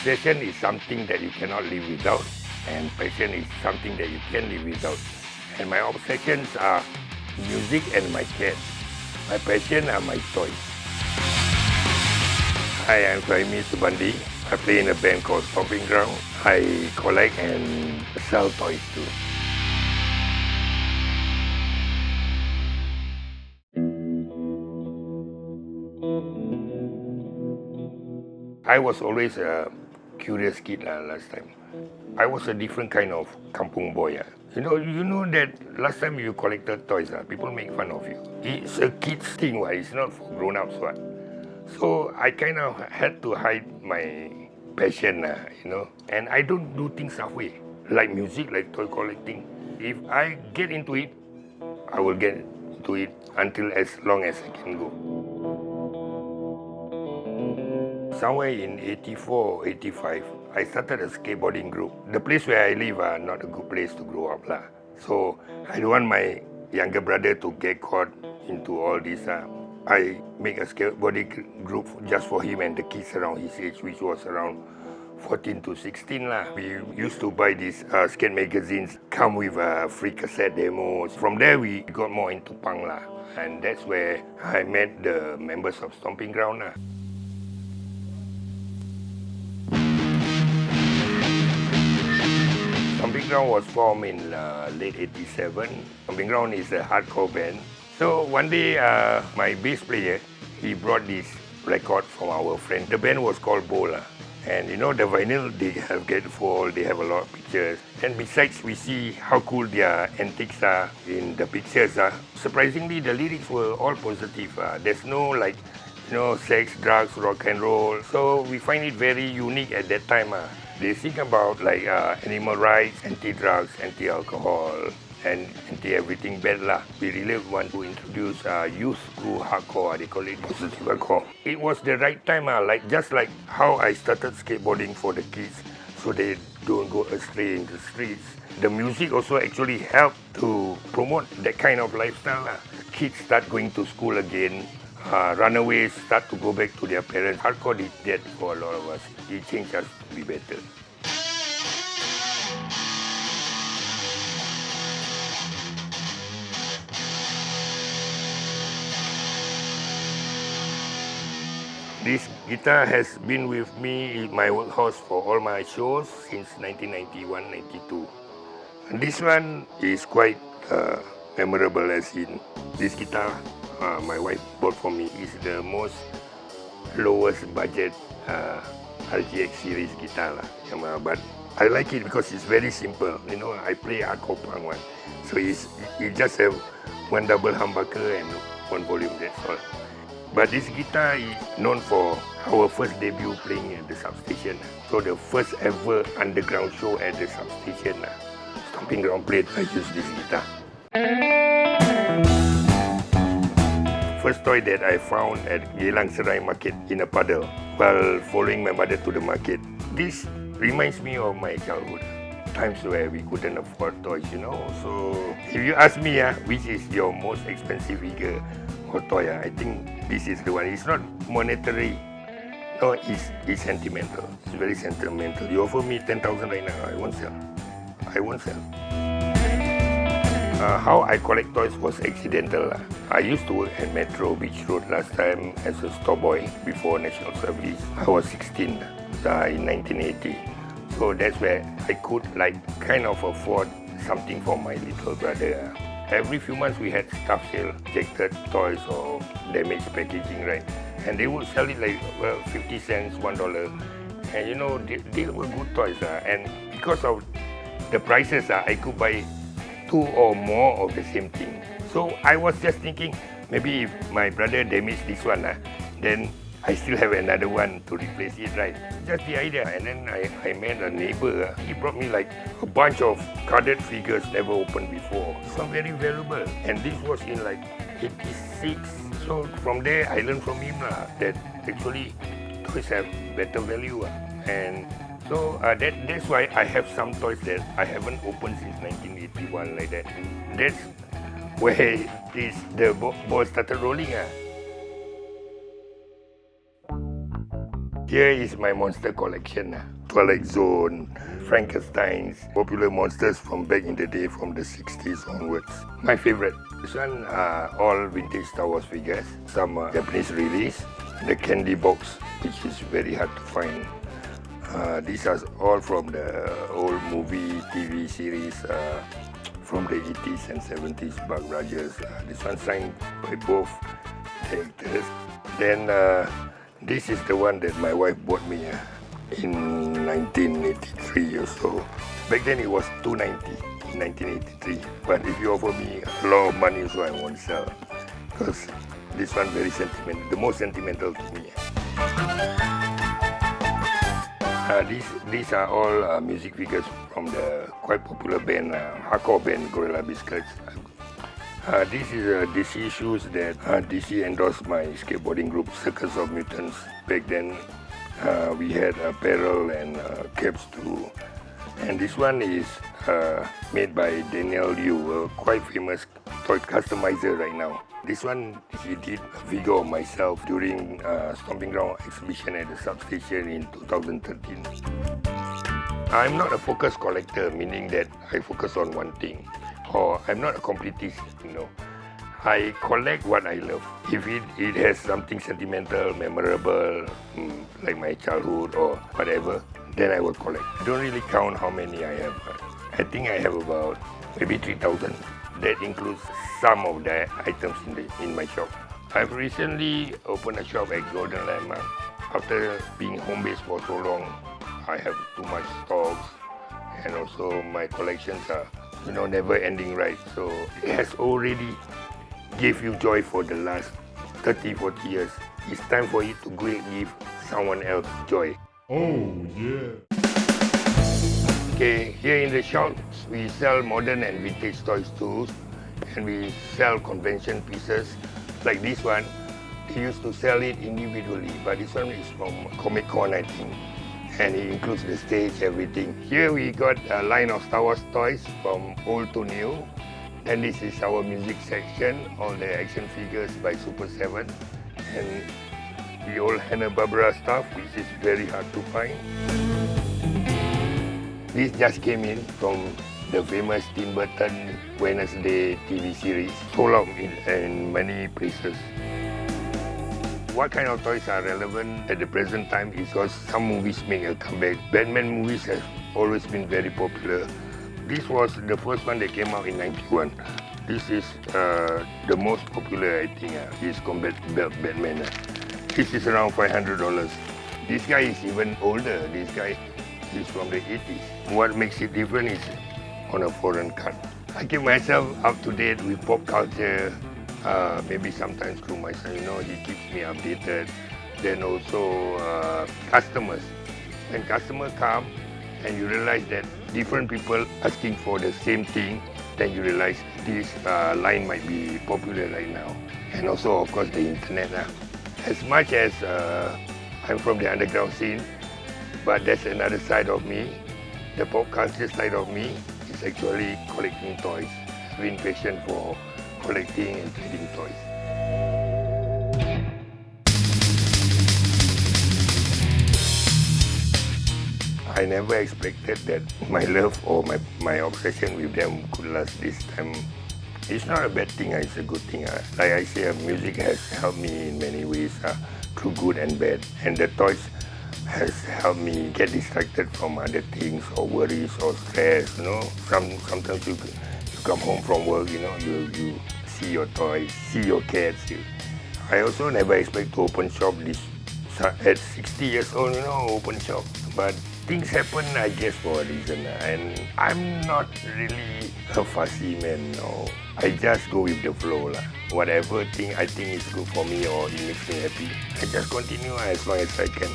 obsession is something that you cannot live without, and passion is something that you can live without. And my obsessions are music and my cat. My passion are my toys. Hi, I'm Suhaimi Subandie. I play in a band called Stompin Ground. I collect and sell toys too. I was always a curious kid last time. I was a different kind of kampung boy. You know that last time you collected toys, people make fun of you. It's a kid's thing, it's not for grown-ups. So I kind of had to hide my passion, and I don't do things halfway, like music, like toy collecting. If I get into it, I will get into it until as long as I can go. Somewhere in 84, 85, I started a skateboarding group. The place where I live is not a good place to grow up. So I don't want my younger brother to get caught into all this. I make a skateboarding group just for him and the kids around his age, which was around 14 to 16. We used to buy these skate magazines, come with free cassette demos. From there, we got more into punk. And that's where I met the members of Stompin Ground. Stompin Ground was formed in late 87. Stompin Ground is a hardcore band. So one day, my bass player, he brought this record from our friend. The band was called Bola. And the vinyl, they have gatefold, they have a lot of pictures. And besides, we see how cool their antics are in the pictures. Surprisingly, the lyrics were all positive. There's no sex, drugs, rock and roll. So we find it very unique at that time. They think about animal rights, anti-drugs, anti-alcohol, and anti-everything bad. We really want to introduce youth to hardcore. They call it positive hardcore. It was the right time, just like how I started skateboarding for the kids, so they don't go astray in the streets. The music also actually helped to promote that kind of lifestyle. Kids start going to school again. Runaways start to go back to their parents. Hardcore did that for a lot of us. It changed us to be better. This guitar has been with me in my workhouse for all my shows since 1991-92. This one is quite memorable, as in this guitar my wife bought for me is the most lowest budget RGX series guitar. But I like it because it's very simple. I play hardcore punk one. So it just have one double humbucker and one volume, that's all. But this guitar is known for our first debut playing at the substation. So the first ever underground show at the substation, Stompin Ground played, I used this guitar. First toy that I found at Geylang Serai Market in a puddle while following my mother to the market. This reminds me of my childhood, times where we couldn't afford toys, So if you ask me, which is your most expensive figure or toy, I think this is the one. It's not monetary. No, it's sentimental. It's very sentimental. You offer me 10,000 right now, I won't sell. I won't sell. How I collect toys was accidental. I used to work at Metro Beach Road last time as a store boy before National Service. I was 16 in 1980. So that's where I could kind of afford something for my little brother. Every few months we had staff sale, rejected toys or damaged packaging, right? And they would sell it 50 cents, $1. And they were good toys. And because of the prices, I could buy 2 or more of the same thing. So I was just thinking, maybe if my brother damaged this one, then I still have another one to replace it, right? Just the idea. And then I met a neighbor. He brought me a bunch of carded figures never opened before. So very valuable. And this was in 86. So from there, I learned from him that actually toys have better value. And so that's why I have some toys that I haven't opened since 1981 like that. That's where the ball started rolling. Here is my monster collection. Twilight Zone, Frankenstein's, popular monsters from back in the day from the 60s onwards. My favorite. This one are all vintage Star Wars figures. Some Japanese release. The candy box, which is very hard to find. These are all from the old movie, TV series from the 80s and 70s, Buck Rogers. This one signed by both characters. Then this is the one that my wife bought me in 1983 or so. Back then it was $290 in 1983. But if you offer me a lot of money, so I won't sell. Because this one very sentimental, the most sentimental to me. These are all music figures from the quite popular band, hardcore band Gorilla Biscuits. This is DC shoes that DC endorsed my skateboarding group, Circus of Mutants. Back then, we had apparel and caps too. And this one is made by Daniel Liu, a quite famous toy customizer right now. This one, he did a figure of myself during Stompin Ground exhibition at the substation in 2013. I'm not a focus collector, meaning that I focus on one thing. Or I'm not a completist, you know. I collect what I love. If it has something sentimental, memorable, like my childhood or whatever, then I will collect. I don't really count how many I have. I think I have about maybe 3,000. That includes some of the items in my shop. I've recently opened a shop at Golden Landmark. After being home-based for so long, I have too much stocks, and also my collections are, never ending, right? So it has already gave you joy for the last 30, 40 years. It's time for it to give someone else joy. Oh, yeah. Okay, here in the shop, we sell modern and vintage toys too, and we sell convention pieces. Like this one, they used to sell it individually, but this one is from Comic Con, I think, and it includes the stage, everything. Here we got a line of Star Wars toys from old to new, and this is our music section, all the action figures by Super 7, and the old Hanna-Barbera stuff, which is very hard to find. This just came in from the famous Tim Burton Wednesday TV series, sold out in many places. What kind of toys are relevant at the present time is because some movies make a comeback. Batman movies have always been very popular. This was the first one that came out in '91. This is the most popular, I think, is Combat Belt Batman. This is around $500. This guy is even older. This guy is from the 80s. What makes it different is on a foreign cut. I keep myself up to date with pop culture, maybe sometimes through my son, he keeps me updated. Then also customers. When customers come and you realize that different people asking for the same thing, then you realize this line might be popular right now. And also, of course, the internet. As much as I'm from the underground scene, but that's another side of me. The pop culture side of me is actually collecting toys. Having passion for collecting and trading toys. I never expected that my love or my obsession with them could last this time. It's not a bad thing, it's a good thing. Like I say, music has helped me in many ways, through good and bad. And the toys has helped me get distracted from other things or worries or stress. Sometimes you come home from work, you see your toys, see your cats. I also never expect to open shop at 60 years old, open shop. But things happen, I guess, for a reason. And I'm not really a fussy man. No. I just go with the flow. Whatever thing I think is good for me or it makes me happy, I just continue as long as I can.